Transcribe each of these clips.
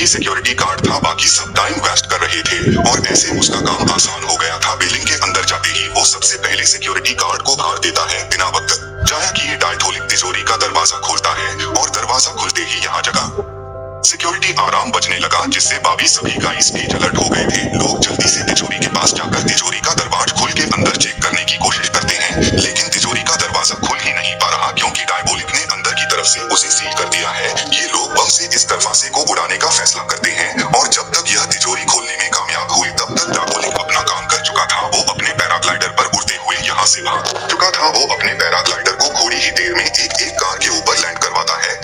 Security guard था, बाकी सब टाइम वेस्ट कर रहे थे और ऐसे उसका काम आसान हो गया था। बिल्डिंग के अंदर जाते ही वो सबसे पहले सिक्योरिटी गार्ड को मार देता है बिना वक्त जाया कि ये डायथोलिक तिजोरी का दरवाजा खोलता है और दरवाजा खुलते ही यहाँ जगह सिक्योरिटी आराम बजने लगा, जिससे बाकी सभी गाइस स्टेज अलर्ट हो गए थे। लोग जल्दी से तिजोरी के पास जाकर तिजोरी का दरवाजा खोल के अंदर चेक करने की कोशिश करते हैं, लेकिन तिजोरी का दरवाजा खुल ही नहीं पा रहा क्योंकि डायबोलिक ने अंदर की तरफ से उसे सील कर दिया है। ये लोग बम से इस दरवाजे को उड़ाने का फैसला करते हैं और जब तक यह तिजोरी खोलने में कामयाब हुई तब तक डायबोलिक अपना काम कर चुका था। वो अपने पैराग्लाइडर पर उड़ते हुए यहाँ से भाग चुका था। वो अपने पैराग्लाइडर को थोड़ी ही देर में एक कार के ऊपर लैंड करवाता है।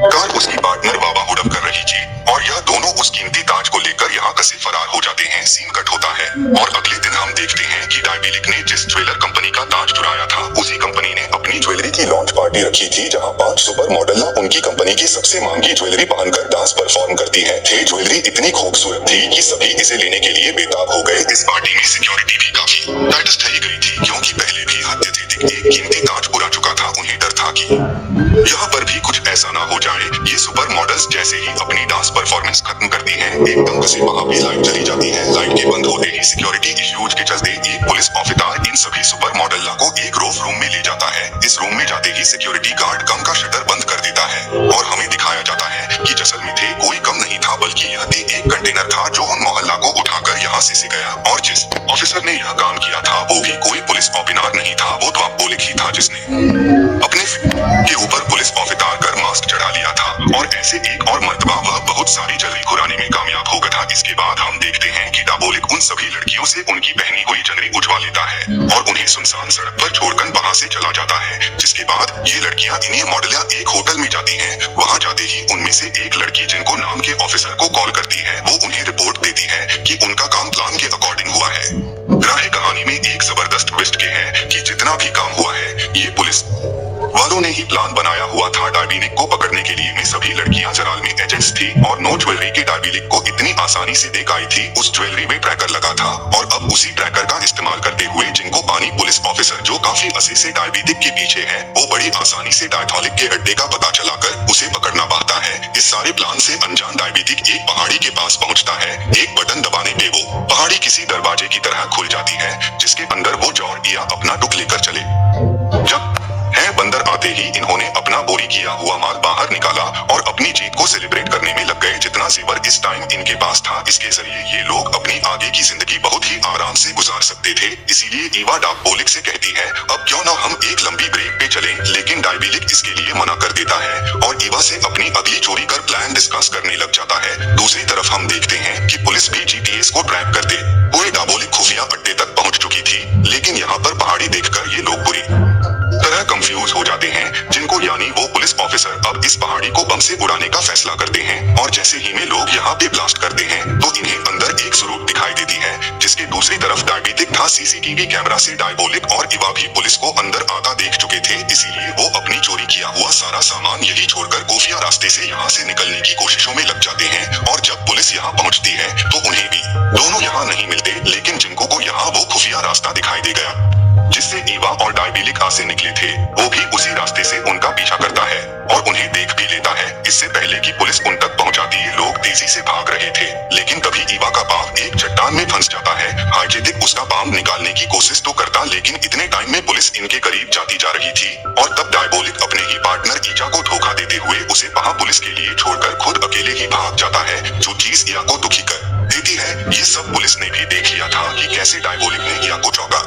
कार उसकी पार्टनर बाबा हुडप कर रही थी और यह दोनों उस कीमती ताज को लेकर यहाँ से फरार हो जाते हैं। सीन कट होता है और अगले दिन हम देखते हैं कि डायबोलिक ने जिस ज्वेलर कंपनी का ताज चुराया था उसी कंपनी ने अपनी ज्वेलरी की लॉन्च पार्टी रखी थी, जहाँ 5 सुपर मॉडल उनकी कंपनी की सबसे महंगी ज्वेलरी पहनकर डांस परफॉर्म करती है। ये ज्वेलरी इतनी खूबसूरत थी कि सभी इसे लेने के लिए बेताब हो गए। इस पार्टी में सिक्योरिटी भी काफी टाइट रही गई थी क्योंकि पहले भी अत्यधिक एक कीमती ताज उड़ा चुका था। उन्हें डर था कि यहाँ पर भी कुछ ऐसा ना हो जाए। ये सुपर मॉडल्स जैसे ही अपनी डांस परफॉर्मेंस खत्म करती हैं, एकदम से वहाँ भी लाइट चली जाती है। लाइट के बंद होते ही सिक्योरिटी इश्यूज के चलते एक पुलिस ऑफिसर इन सभी सुपर मॉडल को एक रूम में ले जाता है। इस रूम में जाते ही सिक्योरिटी गार्ड कम का शटर बंद कर देता है और हमें दिखाया जाता है कि असल में थे कोई कम नहीं था बल्कि यह एक कंटेनर था जो उन मोहल्ला को उठाकर यहाँ से गया और जिस ऑफिसर ने यह काम किया था वो भी कोई पुलिस ऑफिसर नहीं था, वो तो डायबोलिक ही था जिसने अपने के ऊपर पुलिस ऑफिसर कर मास्क चढ़ा लिया था और ऐसे एक और मर्तबा वह बहुत सारी जल्दी खुरानी में कामयाब हो गया था। इसके बाद हम देखते हैं कि डायबोलिक उन सभी लड़कियों से उनकी पहनी हुई चंगरी उठवा लेता है और उन्हें सुनसान सड़क पर छोड़कर वहां से चला जाता है। जिसके बाद ये लड़कियां इन्हें मॉडल एक होटल में जाती हैं। वहां जाते ही उनमें से एक लड़की जिनको नाम के ऑफिसर को कॉल करती है, वो उन्हें रिपोर्ट देती है कि उनका काम प्लान के अकॉर्डिंग हुआ है। राह कहानी में एक जबरदस्त ट्विस्ट के है कि जितना भी काम हुआ है ये पुलिस वालों ने ही प्लान बनाया हुआ था। डायबोलिक को पकड़ने के लिए में सभी लड़कियां जराल में एजेंट्स थी और नो ज्वेलरी के डायबोलिक को इतनी आसानी से देख आई थी। उस ज्वेलरी में ट्रैकर लगा था और अब उसी ट्रैकर का इस्तेमाल करते हुए जिनको पानी पुलिस ऑफिसर जो काफी अरसे से डायबोलिक के पीछे है, वो बड़ी आसानी से डायबोलिक के अड्डे का पता चलाकर उसे पकड़ना पाता है। इस सारे प्लान से अनजान डायबोलिक एक पहाड़ी के पास पहुंचता है। एक बटन दबाने पे वो पहाड़ी किसी दरवाजे की तरह खुल जाती है जिसके अंदर वो जॉर्डिया अपना टुक लेकर चले। जब बंदर आते ही इन्होंने अपना बोरी किया हुआ माल बाहर निकाला और अपनी जीत को सेलिब्रेट करने में लग गए। जितना जेवर इस टाइम इनके पास था इसके जरिए ये लोग अपनी आगे की जिंदगी बहुत ही आराम से गुजार सकते थे। इसीलिए ईवा डायबोलिक से कहती है अब क्यों ना हम एक लंबी ब्रेक पे चलें, लेकिन डायबोलिक इसके लिए मना कर देता है और ईवा से अपनी अगली चोरी कर प्लान डिस्कस करने लग जाता है। दूसरी तरफ हम देखते हैं कि पुलिस भी जीपीएस को ट्रैक करते हुए डायबोलिक खुफिया अड्डे तक पहुंच चुकी थी, लेकिन यहाँ पर पहाड़ी देखकर ये लोग बुरी तरह कंफ्यूज हो जाते हैं। जिनको यानी वो पुलिस ऑफिसर अब इस पहाड़ी को बम से उड़ाने का फैसला करते हैं और जैसे ही में लोग यहाँ पे ब्लास्ट करते हैं तो इन्हें अंदर एक जरूरत दिखाई देती है जिसके दूसरी तरफ डायबोलिक था। सीसीटीवी कैमरा से डायबोलिक और ईवा भी पुलिस को अंदर आता देख चुके थे, इसीलिए वो अपनी चोरी किया हुआ सारा सामान यही छोड़कर खुफिया रास्ते से यहाँ से निकलने की कोशिशों में लग जाते हैं। और जब पुलिस यहाँ पहुँचती है तो उन्हें भी दोनों यहाँ नहीं मिलते, लेकिन जिनको को यहाँ वो खुफिया रास्ता दिखाई दे गया जिससे ईवा और डायबोलिक से निकले थे, वो भी उसी रास्ते से उनका पीछा करता है और उन्हें देख भी लेता है। इससे पहले कि पुलिस उन तक पहुंच जाती है लोग तेजी से भाग रहे थे, लेकिन तभी ईवा का पाँव एक चट्टान में फंस जाता है। हाइजेटिक उसका पाँव निकालने की कोशिश तो करता, लेकिन इतने टाइम में पुलिस इनके करीब जाती जा रही थी और तब डायबोलिक अपने ही पार्टनर ईचा को धोखा देते हुए उसे वहाँ पुलिस के लिए छोड़कर खुद अकेले ही भाग जाता है, जो चीज ईया को दुखी कर देती है। ये सब पुलिस ने भी देख लिया था कि कैसे डायबोलिक ने ईया को चौंका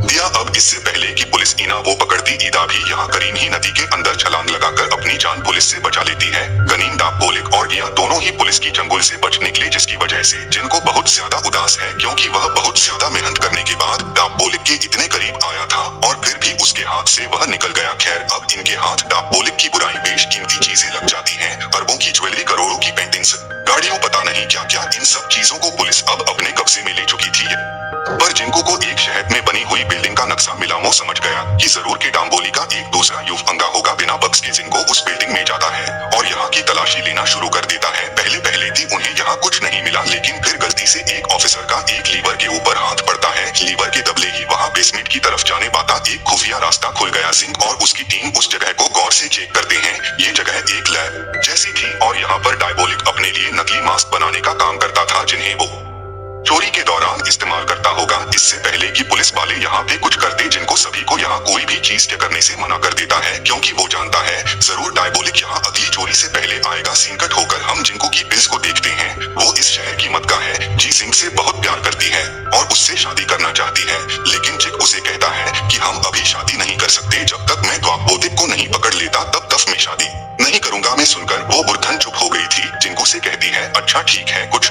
दिया। अब इससे पहले कि पुलिस ईना वो पकड़ती, ईदा भी यहाँ करीन ही नदी के अंदर छलांग लगाकर अपनी जान पुलिस से बचा लेती है। गनीम डायबोलिक और ईया दोनों ही पुलिस की चंगुल से बच निकले, जिसकी वजह से जिनको बहुत ज्यादा उदास है क्योंकि वह बहुत ज्यादा मेहनत करने के बाद डायबोलिक के इतने करीब आया था और फिर भी उसके हाथ से वह निकल गया। खैर अब इनके हाथ डायबोलिक की बुराई बेशकीमती चीजें लग जाती हैं, अरबों की ज्वेलरी, करोड़ों की पेंटिंग्स, गाड़ियों, पता नहीं क्या क्या। इन सब चीजों को पुलिस अब अपने कब्जे में ले चुकी थी, पर जिनको को एक शहर में बनी हुई बिल्डिंग का नक्शा मिला वो समझ गया कि जरूर के डायबोलिक का एक दूसरा युवंगा होगा बिना बक्स के, जिनको उस बिल्डिंग में जाता है और यहाँ की तलाशी लेना शुरू कर देता है। पहले थी उन्हें यहाँ कुछ नहीं मिला, लेकिन फिर गलती गलती से एक ऑफिसर का एक लीवर के ऊपर हाथ पड़ता है। लीवर के दबले ही वहाँ बेसमेंट की तरफ जाने पाता एक खुफिया रास्ता खुल गया। सिंह और उसकी टीम उस जगह को गौर से चेक करते हैं। ये जगह एक लैब जैसी थी और यहाँ पर डायबोलिक अपने लिए नकली मास्क बनाने का काम करता था, जिन्हें वो चोरी के दौरान इस्तेमाल करता होगा। इससे पहले कि पुलिस वाले यहाँ पे कुछ करते, जिनको सभी को यहाँ कोई भी चीज करने से मना कर देता है, क्योंकि वो जानता है जरूर डायबोलिक यहाँ अगली चोरी से पहले आएगा। सीन कट होकर हम जिंको की पिल्स को देखते हैं। वो इस शहर की मत का है। जी सिंह से बहुत प्यार करती है और उससे शादी करना चाहती है, लेकिन जिक उसे कहता है कि हम अभी शादी नहीं कर सकते, जब तक मैं द्वापोदिक को नहीं पकड़ लेता तब तक मैं शादी नहीं करूंगा। मैं सुनकर वो बुरधन चुप हो गई थी। जिनको से कहती है अच्छा ठीक है, कुछ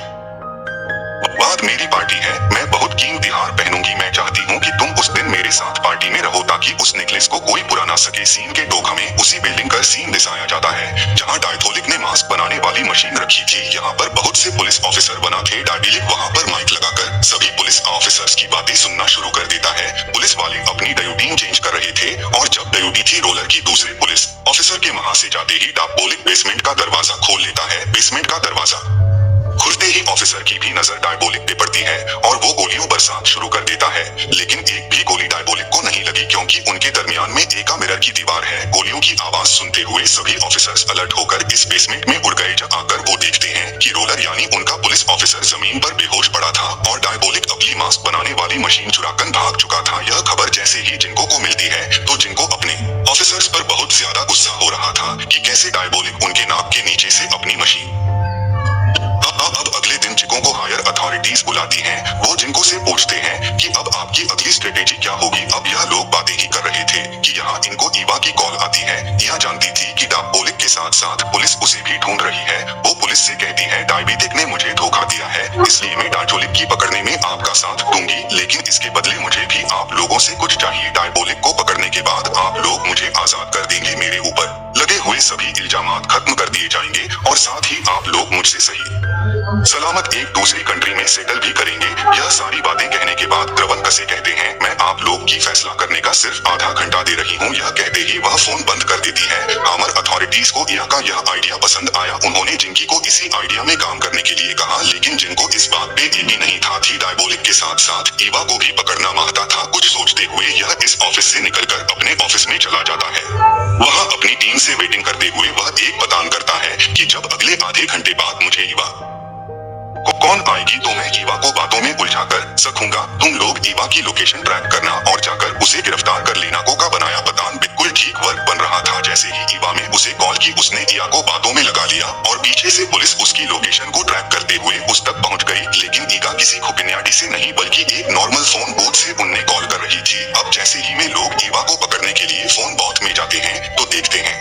बाद मेरी पार्टी है, मैं बहुत कीमती हार पहनूंगी। मैं चाहती हूँ कि तुम उस दिन मेरे साथ पार्टी में रहो ताकि उस नेकलेस को कोई बुरा ना सके। सीन के टोक हमें उसी बिल्डिंग का सीन दिखाया जाता है जहाँ डायथोलिक ने मास्क बनाने वाली मशीन रखी थी। यहाँ पर बहुत से पुलिस ऑफिसर बना थे। डायबोलिक वहाँ पर माइक लगाकर सभी पुलिस ऑफिसर्स की बातें सुनना शुरू कर देता है। पुलिस वाले अपनी ड्यूटी चेंज कर रहे थे और जब ड्यूटी थी रोलर की, दूसरे पुलिस ऑफिसर के वहां से जाते ही डायबोलिक बेसमेंट का दरवाजा खोल लेता है। बेसमेंट का दरवाजा खुलते ही ऑफिसर की भी नजर डायबोलिक पे पड़ती है और वो गोलियों बरसात शुरू कर देता है, लेकिन एक भी गोली डायबोलिक को नहीं लगी क्योंकि उनके दरमियान में एक मिरर की दीवार है। गोलियों की आवाज सुनते हुए सभी ऑफिसर्स अलर्ट होकर इस बेसमेंट में उड़ गए। जब आकर वो देखते हैं कि रोलर यानी उनका पुलिस ऑफिसर जमीन पर बेहोश पड़ा था और डायबोलिक अपनी मास्क बनाने वाली मशीन चुराकर भाग चुका था। यह खबर जैसे ही जिनको को मिलती है तो जिनको अपने ऑफिसर्स पर बहुत ज्यादा गुस्सा हो रहा था कि कैसे डायबोलिक उनके नाक के नीचे से अपनी मशीन। अब अगले दिन जिको को हायर अथॉरिटीज बुलाती हैं। वो जिनको से पूछते हैं कि अब आपकी अगली स्ट्रेटेजी क्या होगी। अब यह लोग बातें ही कर रहे थे कि यहाँ इनको ईवा की कॉल आती है। यह जानती थी कि डायबोलिक के साथ साथ पुलिस उसे भी ढूंढ रही है। वो पुलिस से कहती है डायबोलिक ने मुझे धोखा दिया है, इसलिए मैं डायबोलिक की पकड़ने में आपका साथ दूंगी, लेकिन इसके बदले मुझे भी आप लोगों से कुछ चाहिए। डायबोलिक को पकड़ने के बाद आप लोग मुझे आजाद कर देंगे, मेरे ऊपर लगे हुए सभी इल्जामात खत्म कर दिए जाएंगे और साथ ही आप लोग मुझसे सही सलामत एक दूसरी कंट्री में सेटल भी करेंगे। यह सारी बातें कहने के बाद क्रवन कसे कहते हैं मैं आप लोग की फैसला करने का सिर्फ आधा घंटा दे रही हूँ। यह कहते ही वह फोन बंद कर देती है। हामर अथॉरिटीज को इया का यह आइडिया पसंद आया। उन्होंने जिंकी को इसी आइडिया में काम करने के लिए कहा, लेकिन जिनको इस बात पे यकीन नहीं था कि डायबोलिक के साथ साथ ईवा को भी पकड़ना मांगता था। कुछ सोचते हुए यह इस ऑफिस से निकलकर अपने ऑफिस में चला जाता है। वहाँ अपनी टीम से वेटिंग करते हुए वह एक पतान करता है कि जब अगले आधे घंटे बाद मुझे ईवा कौन आएगी तो मैं ईवा को बातों में उलझा कर सकूंगा। तुम लोग ईवा की लोकेशन ट्रैक करना और जाकर उसे गिरफ्तार कर लेना। को का बनाया पतान बिल्कुल ठीक वर्क बन रहा था। जैसे ही ईवा में उसे कॉल की, उसने ईवा को बातों में लगा लिया और पीछे से पुलिस उसकी लोकेशन को ट्रैक करते हुए उस तक पहुंच गई। लेकिन ईवा किसी खुपिन्याटी से नहीं बल्कि एक नॉर्मल फोन बूथ से उन्हें कॉल कर रही थी। अब जैसे ही में लोग ईवा को पकड़ने के लिए फोन बूथ में जाते हैं तो देखते हैं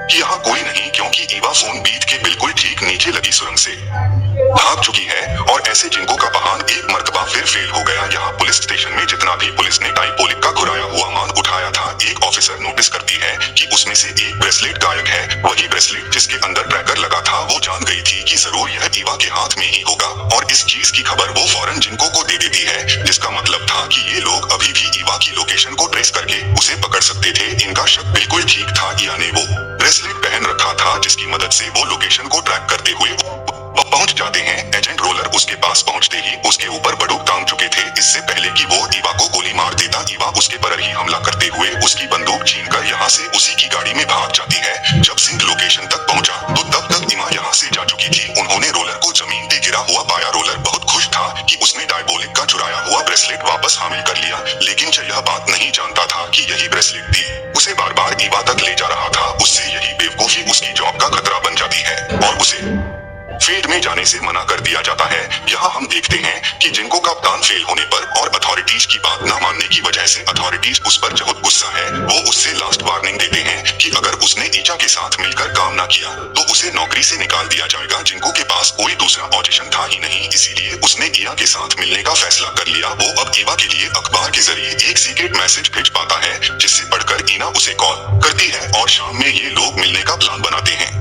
कि यहाँ कोई नहीं, क्योंकि ईवा फोन बीट के बिल्कुल ठीक नीचे लगी सुरंग से भाग चुकी है। और ऐसे जिनको का बहान एक मर्तबा फिर फेल हो गया। यहाँ पुलिस स्टेशन में जितना भी पुलिस ने डायबोलिक का घुराया हुआ माल उठाया था, एक ऑफिसर नोटिस करती है कि उसमें से एक ब्रेसलेट गायब है। वही ब्रेसलेट जिसके अंदर ट्रैकर लगा था। वो जान गई थी कि जरूर यह ईवा के हाथ में ही होगा और इस चीज की खबर वो फौरन जिनको को दे देती है, जिसका मतलब था कि ये लोग अभी भी ईवा की लोकेशन को ट्रेस करके उसे पकड़ सकते थे। इनका शक बिल्कुल ठीक था। ईवा ने वो ब्रेसलेट पहन रखा था जिसकी मदद से वो लोकेशन को ट्रैक करते हुए पहुंच जाते हैं। एजेंट रोलर उसके पास पहुंचते ही उसके ऊपर बंदूक तान चुके थे। इससे पहले कि वो ईवा को गोली मार देता, ईवा उसके पर ही हमला करते हुए उसकी बंदूक छीनकर यहाँ से उसी की गाड़ी में भाग जाती है। जब सिंह लोकेशन तक पहुंचा तो तब तक ईवा यहाँ से जा चुकी थी। उन्होंने रोलर को जमीन पे गिरा हुआ पाया। रोलर बहुत खुश था कि उसने डायबोलिक का चुराया हुआ ब्रेसलेट वापस हासिल कर लिया, लेकिन यह बात नहीं जानता था कि यही ब्रेसलेट थी उसे बार बार ईवा तक ले जा रहा था। उससे यही बेवकूफी उसकी जॉब का खतरा बन जाती है और उसे फील्ड में जाने से मना कर दिया जाता है। यहाँ हम देखते हैं कि जिनको का प्लान फेल होने पर और अथॉरिटीज की बात न मानने की वजह से अथॉरिटीज उस पर बहुत गुस्सा है। वो उससे लास्ट वार्निंग देते हैं कि अगर उसने ईचा के साथ मिलकर काम न किया तो उसे नौकरी से निकाल दिया जाएगा। जिनको के पास कोई दूसरा ऑडिशन था ही नहीं, इसीलिए उसने ईवा के साथ मिलने का फैसला कर लिया। वो अब ईवा के लिए अखबार के जरिए एक सीक्रेट मैसेज भेज पाता है, जिससे पढ़कर ईना उसे कॉल करती है और शाम में ये लोग मिलने का प्लान बनाते हैं।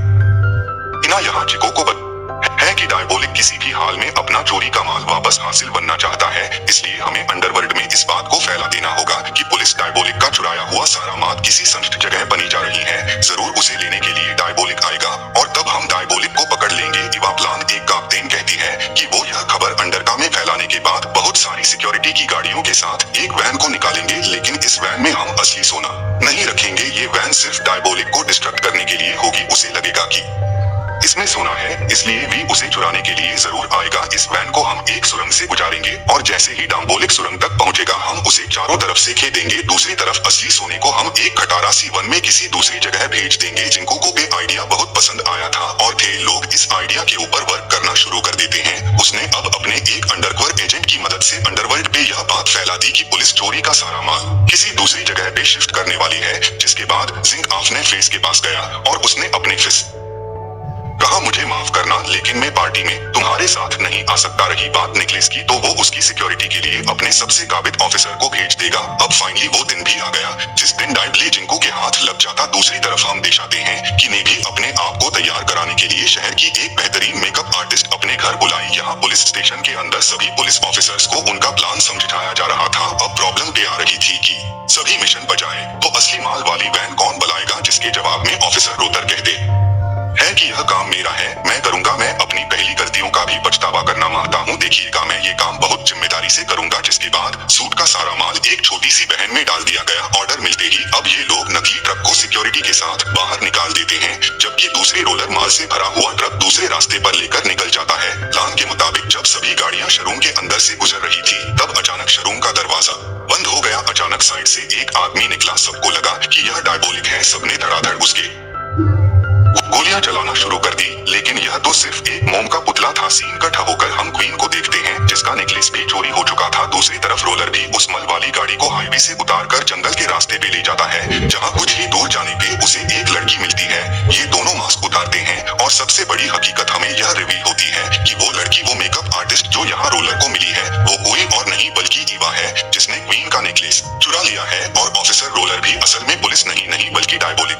ईना यहाँ जिको को है कि डायबोलिक किसी भी हाल में अपना चोरी का माल वापस हासिल बनना चाहता है, इसलिए हमें अंडरवर्ल्ड में इस बात को फैला देना होगा कि पुलिस डायबोलिक का चुराया हुआ सारा माल किसी संदिग्ध जगह बनी जा रही है। जरूर उसे लेने के लिए डायबोलिक आएगा और तब हम डायबोलिक को पकड़ लेंगे। ईवा प्लान एक कैप्टन कहती है कि वो यह खबर खबर अंडरका में फैलाने के बाद बहुत सारी सिक्योरिटी की गाड़ियों के साथ एक वैन को निकालेंगे, लेकिन इस वैन में हम असली सोना नहीं रखेंगे। ये वैन सिर्फ डायबोलिक को डिस्ट्रक्ट करने के लिए होगी। उसे लगेगा कि इसमें सोना है, इसलिए भी उसे चुराने के लिए जरूर आएगा। इस वैन को हम एक सुरंग से गुजारेंगे और जैसे ही डायबोलिक सुरंग तक पहुंचेगा हम उसे चारों तरफ से खेदेंगे। दूसरी तरफ असली सोने को हम एक खटारा सी वन में किसी दूसरी जगह भेज देंगे। जिनको को ये आइडिया बहुत पसंद आया था और थे लोग इस आइडिया के ऊपर वर्क करना शुरू कर देते हैं। उसने अब अपने एक अंडरकवर एजेंट की मदद से अंडरवर्ल्ड पे यह बात फैला दी कि पुलिस चोरी का सारा माल किसी दूसरी जगह पे शिफ्ट करने वाली है। जिसके बाद जिंग ऑफ ने फेस के पास गया और उसने अपने फिस कहा, मुझे माफ करना लेकिन मैं पार्टी में तुम्हारे साथ नहीं आ सकता। रही बात निकलेस की तो वो उसकी सिक्योरिटी के लिए अपने सबसे काबिल ऑफिसर को भेज देगा। अब फाइनली वो दिन भी आ गया जिस दिन डायबली जिंको के हाथ लग जाता। दूसरी तरफ हम दर्शाते हैं कि ने भी अपने आप को तैयार कराने के लिए शहर की एक बेहतरीन मेकअप आर्टिस्ट अपने घर बुलाई। यहाँ पुलिस स्टेशन के अंदर सभी पुलिस ऑफिसर्स को उनका प्लान समझाया जा रहा था। अब प्रॉब्लम ये आ रही थी कि सभी मिशन बजाए तो असली माल वाली वैन कौन बुलाएगा, जिसके जवाब में ऑफिसर रोतर कहते है कि यह काम मेरा है, मैं करूंगा। मैं अपनी पहली गलतियों का भी पछतावा करना मानता हूँ। देखिएगा, मैं ये काम बहुत जिम्मेदारी से करूंगा। जिसके बाद सूट का सारा माल एक छोटी सी बहन में डाल दिया गया। ऑर्डर मिलते ही अब ये लोग नकली ट्रक को सिक्योरिटी के साथ बाहर निकाल देते हैं, जबकि दूसरे रोलर माल से भरा हुआ ट्रक दूसरे रास्ते पर लेकर निकल जाता है। प्लान के मुताबिक जब सभी गाड़ियां शोरूम के अंदर से गुजर रही थी तब अचानक शोरूम का दरवाजा बंद हो गया। अचानक साइड से एक आदमी निकला। सबको लगा कि यह डायबोलिक है। सबने धड़ाधड़ उसके गोलियां चलाना शुरू कर दी, लेकिन यह तो सिर्फ एक मोम का पुतला था। सीन कट होकर हम क्वीन को देखते हैं जिसका नेकलेस भी चोरी हो चुका था। दूसरी तरफ रोलर भी उस मल वाली गाड़ी को हाईवे से उतारकर जंगल के रास्ते पे ले जाता है, जहां कुछ ही दूर जाने पे उसे एक लड़की मिलती है। ये दोनों मास्क उतारते हैं और सबसे बड़ी हकीकत हमें यह रिवील होती है कि वो लड़की, वो मेकअप आर्टिस्ट जो यहाँ रोलर को मिली है, वो कोई और नहीं बल्कि ईवा है, जिसने क्वीन का नेकलेस चुरा लिया है। और ऑफिसर रोलर भी असल में पुलिस नहीं बल्कि डायबोलिक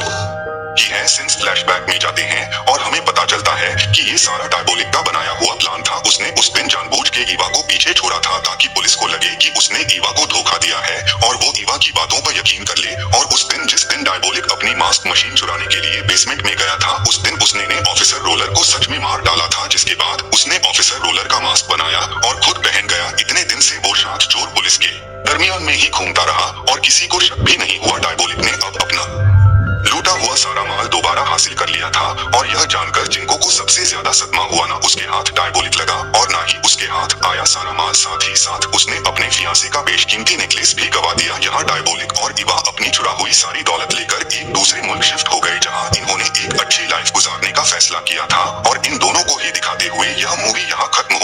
की है। सिंस फ्लैशबैक में जाते हैं और हमें पता चलता है कि ये सारा डायबोलिक का बनाया हुआ प्लान था। उसने उस दिन जानबूझ के ईवा को पीछे छोड़ा था ताकि पुलिस को लगे कि उसने ईवा को धोखा दिया है और वो ईवा की बातों पर यकीन कर ले। और उस दिन जिस दिन डायबोलिक अपनी मास्क मशीन चुराने के लिए बेसमेंट में गया था, उस दिन उसने ने ऑफिसर रोलर को सच में मार डाला था। जिसके बाद उसने ऑफिसर रोलर का मास्क बनाया और खुद पहन गया। इतने दिन से वो शांत चोर पुलिस के दरमियान में ही घूमता रहा और किसी को शक भी नहीं हुआ। डायबोलिक ने अब अपना लूटा हुआ सारा माल दोबारा हासिल कर लिया था और यह जानकर जिंको को सबसे ज्यादा सदमा हुआ, ना उसके हाथ डायबोलिक लगा और ना ही उसके हाथ आया सारा माल। साथ ही साथ उसने अपने फियांसे का बेशकीमती नेकलेस भी गवा दिया। यहाँ डायबोलिक और ईवा अपनी चुरा हुई सारी दौलत लेकर एक दूसरे मुल्क शिफ्ट हो गए, जहाँ इन्होंने एक अच्छी लाइफ गुजारने का फैसला किया था। और इन दोनों को ही दिखाते हुए यह मूवी यहाँ खत्म